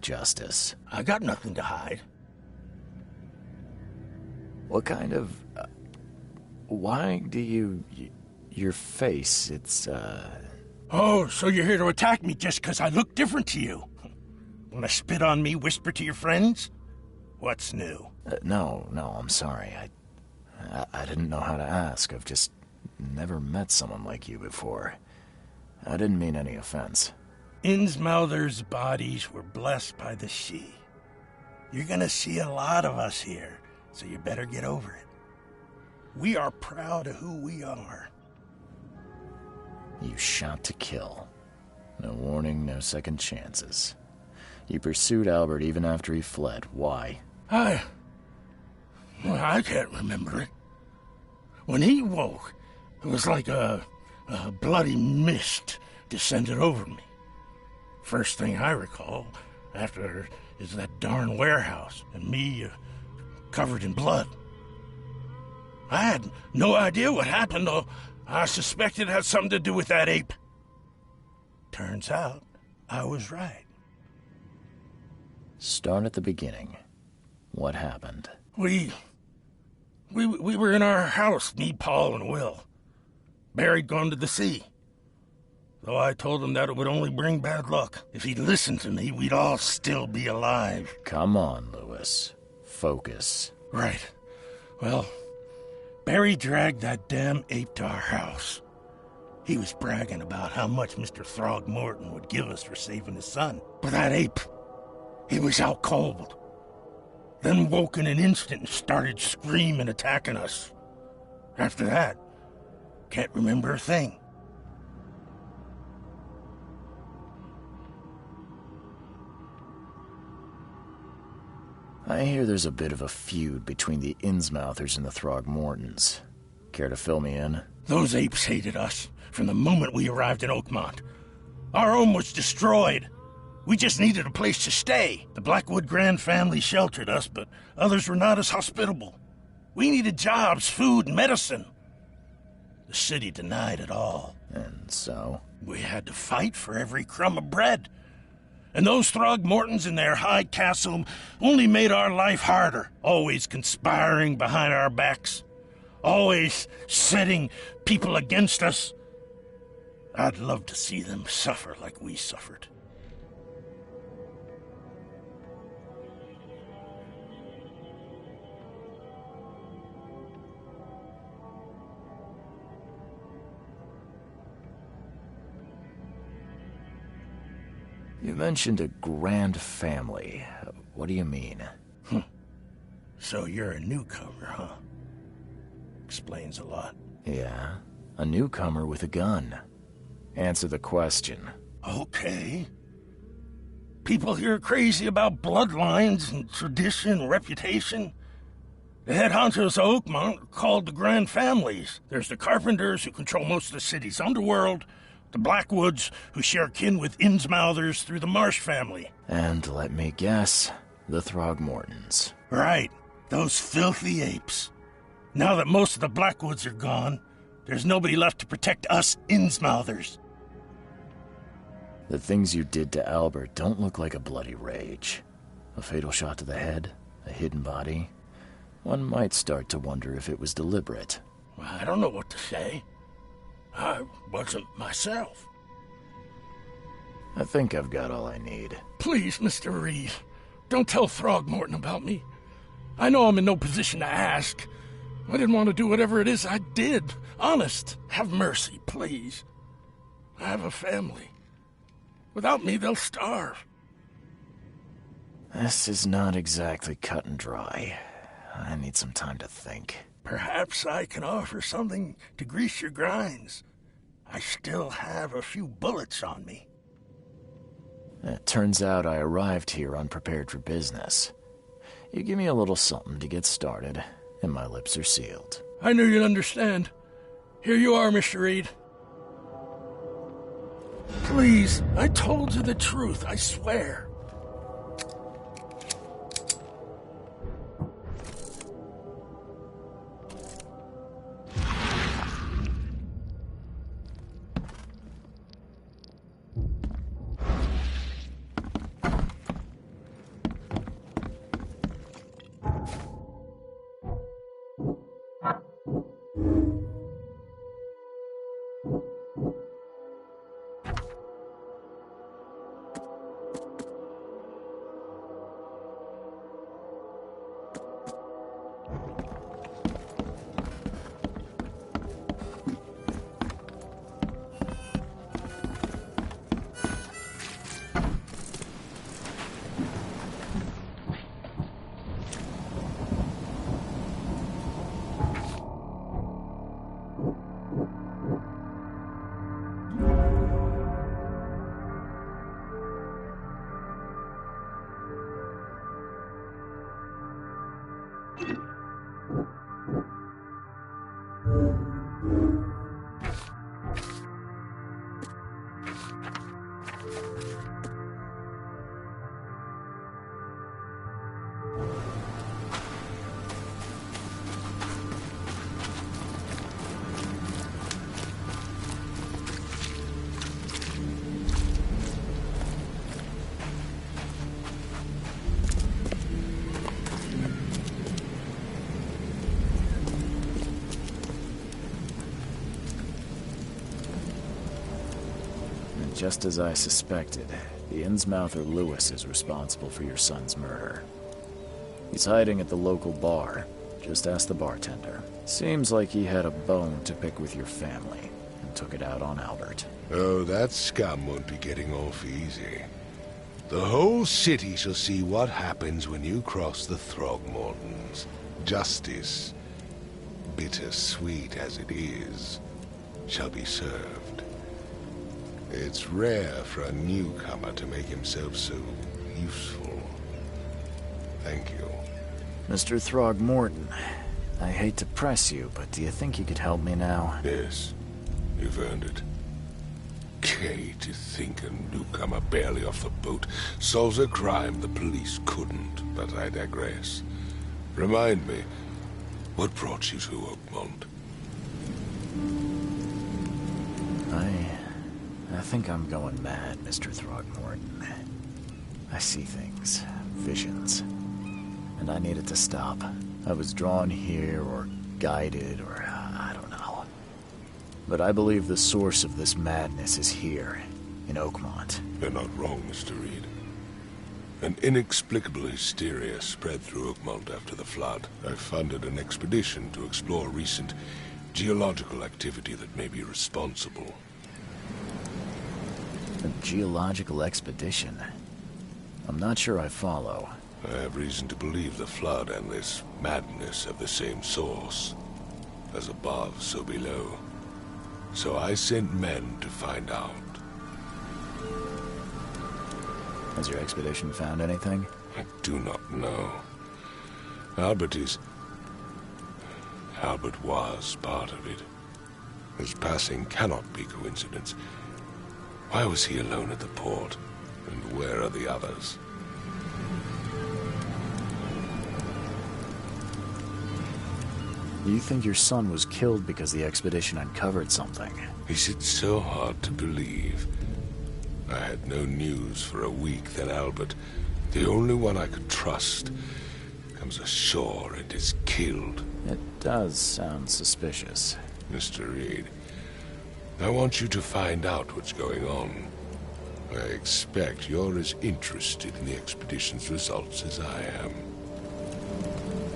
seek justice. I got nothing to hide. What kind of... why do you... your face, it's, Oh, so you're here to attack me just because I look different to you? Wanna spit on me, whisper to your friends? What's new? No, I'm sorry. I didn't know how to ask. I've just never met someone like you before. I didn't mean any offense. Innsmouther's bodies were blessed by the sea. You're gonna see a lot of us here, so you better get over it. We are proud of who we are. You shot to kill. No warning, no second chances. You pursued Albert even after he fled. Why? I can't remember it. When he woke, it was like a bloody mist descended over me. First thing I recall after is that darn warehouse and me covered in blood. I had no idea what happened, though I suspected it had something to do with that ape. Turns out I was right. Start at the beginning. What happened? We were in our house, me, Paul, and Will. Barry'd gone to the sea. Though I told him that it would only bring bad luck. If he'd listened to me, we'd all still be alive. Come on, Lewis. Focus. Right. Well, Barry dragged that damn ape to our house. He was bragging about how much Mr. Throgmorton would give us for saving his son. But that ape, he was out cold. Then woke in an instant and started screaming, attacking us. After that, can't remember a thing. I hear there's a bit of a feud between the Innsmouthers and the Throgmortons. Care to fill me in? Those apes hated us from the moment we arrived in Oakmont. Our home was destroyed. We just needed a place to stay. The Blackwood Grand family sheltered us, but others were not as hospitable. We needed jobs, food, and medicine. The city denied it all. And so? We had to fight for every crumb of bread. And those Throgmortons in their high castle only made our life harder, always conspiring behind our backs, always setting people against us. I'd love to see them suffer like we suffered. You mentioned a grand family. What do you mean? So you're a newcomer, huh? Explains a lot. Yeah, a newcomer with a gun. Answer the question. Okay. People here are crazy about bloodlines and tradition and reputation. The head honchos of Oakmont are called the Grand Families. There's the Carpenters, who control most of the city's underworld, the Blackwoods, who share kin with Innsmouthers through the Marsh family. And let me guess, the Throgmortons. Right, those filthy apes. Now that most of the Blackwoods are gone, there's nobody left to protect us Innsmouthers. The things you did to Albert don't look like a bloody rage. A fatal shot to the head, a hidden body. One might start to wonder if it was deliberate. Well, I don't know what to say. I wasn't myself. I think I've got all I need. Please, Mr. Reed, don't tell Throgmorton about me. I know I'm in no position to ask. I didn't want to do whatever it is I did. Honest, have mercy, please. I have a family. Without me, they'll starve. This is not exactly cut and dry. I need some time to think. Perhaps I can offer something to grease your grinds. I still have a few bullets on me. It turns out I arrived here unprepared for business. You give me a little something to get started, and my lips are sealed. I knew you'd understand. Here you are, Mr. Reed. Please, I told you the truth, I swear. Just as I suspected, the Innsmouther Lewis is responsible for your son's murder. He's hiding at the local bar. Just ask the bartender. Seems like he had a bone to pick with your family, and took it out on Albert. Oh, that scum won't be getting off easy. The whole city shall see what happens when you cross the Throgmortons. Justice, bittersweet as it is, shall be served. It's rare for a newcomer to make himself so useful. Thank you. Mr. Throgmorton, I hate to press you, but do you think you could help me now? Yes, you've earned it. Okay, to think a newcomer barely off the boat solves a crime the police couldn't, but I digress. Remind me, what brought you to Oakmont? I think I'm going mad, Mr. Throgmorton. I see things, visions, and I needed to stop. I was drawn here, or guided, or I don't know. But I believe the source of this madness is here, in Oakmont. You're not wrong, Mr. Reed. An inexplicable hysteria spread through Oakmont after the flood. I funded an expedition to explore recent geological activity that may be responsible. A geological expedition? I'm not sure I follow. I have reason to believe the flood and this madness have the same source. As above, so below. So I sent men to find out. Has your expedition found anything? I do not know. Albert was part of it. His passing cannot be coincidence. Why was he alone at the port? And where are the others? You think your son was killed because the expedition uncovered something? Is it so hard to believe? I had no news for a week, then Albert, the only one I could trust, comes ashore and is killed. It does sound suspicious. Mr. Reed, I want you to find out what's going on. I expect you're as interested in the expedition's results as I am.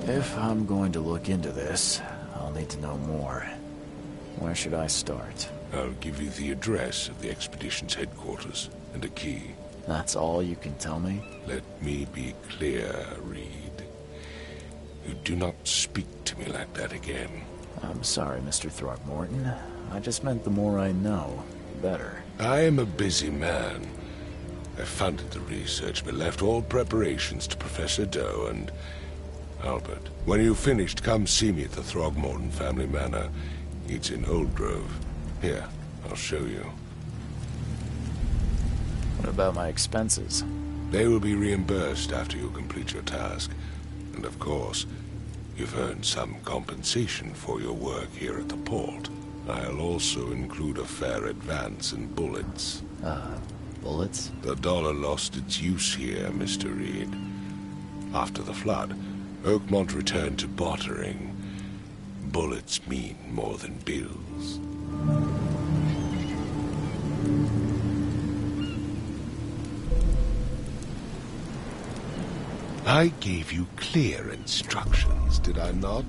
If I'm going to look into this, I'll need to know more. Where should I start? I'll give you the address of the expedition's headquarters and a key. That's all you can tell me? Let me be clear, Reed. You do not speak to me like that again. I'm sorry, Mr. Throgmorton. I just meant the more I know, the better. I am a busy man. I funded the research, but left all preparations to Professor Doe and Albert. When you've finished, come see me at the Throgmorton family manor. It's in Old Grove. Here, I'll show you. What about my expenses? They will be reimbursed after you complete your task. And of course, you've earned some compensation for your work here at the port. I'll also include a fair advance in bullets. Bullets? The dollar lost its use here, Mr. Reed. After the flood, Oakmont returned to bartering. Bullets mean more than bills. I gave you clear instructions, did I not?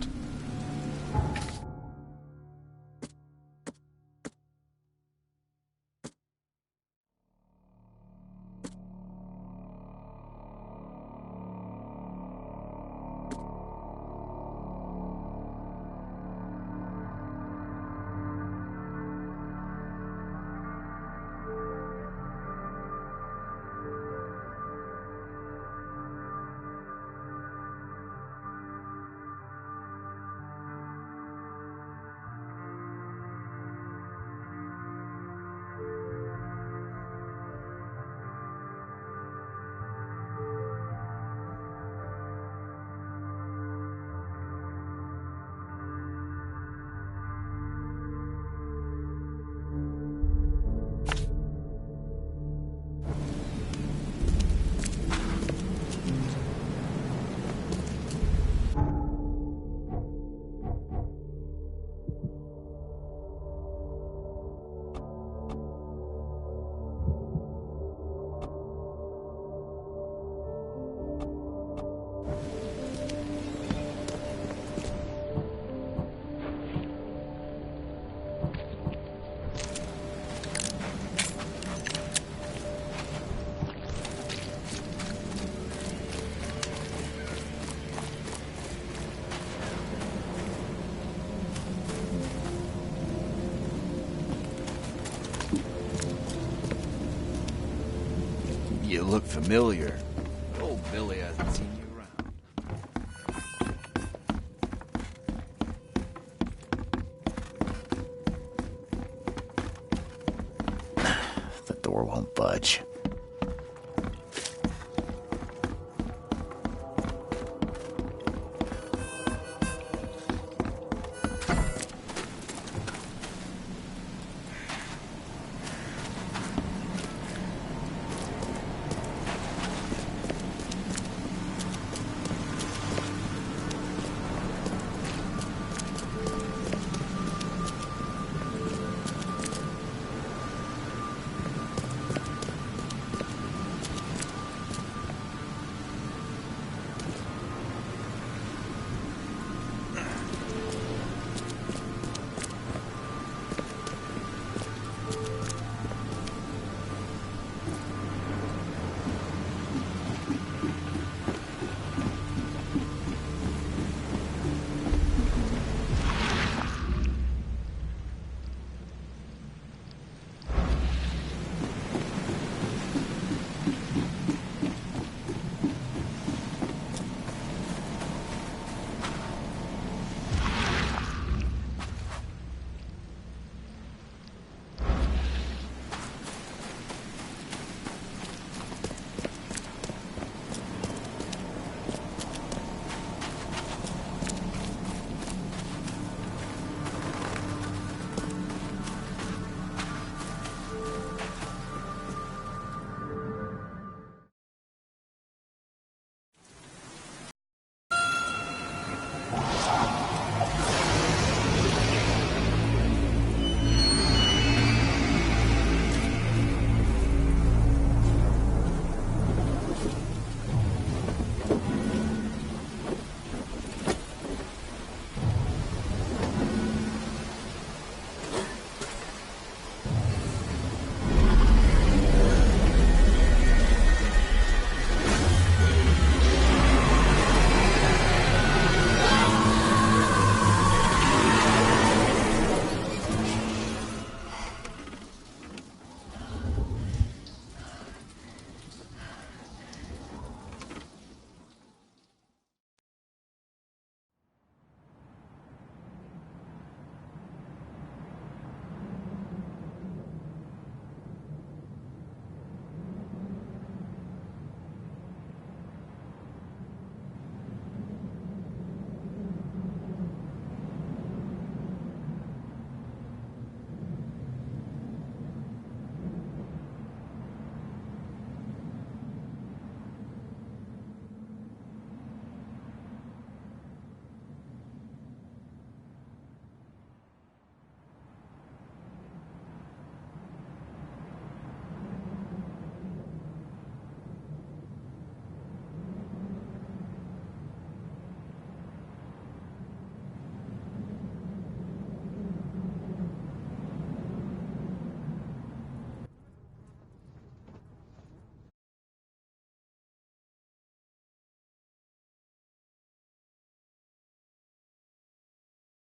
look familiar. Old Billy hasn't seen you around. The door won't budge.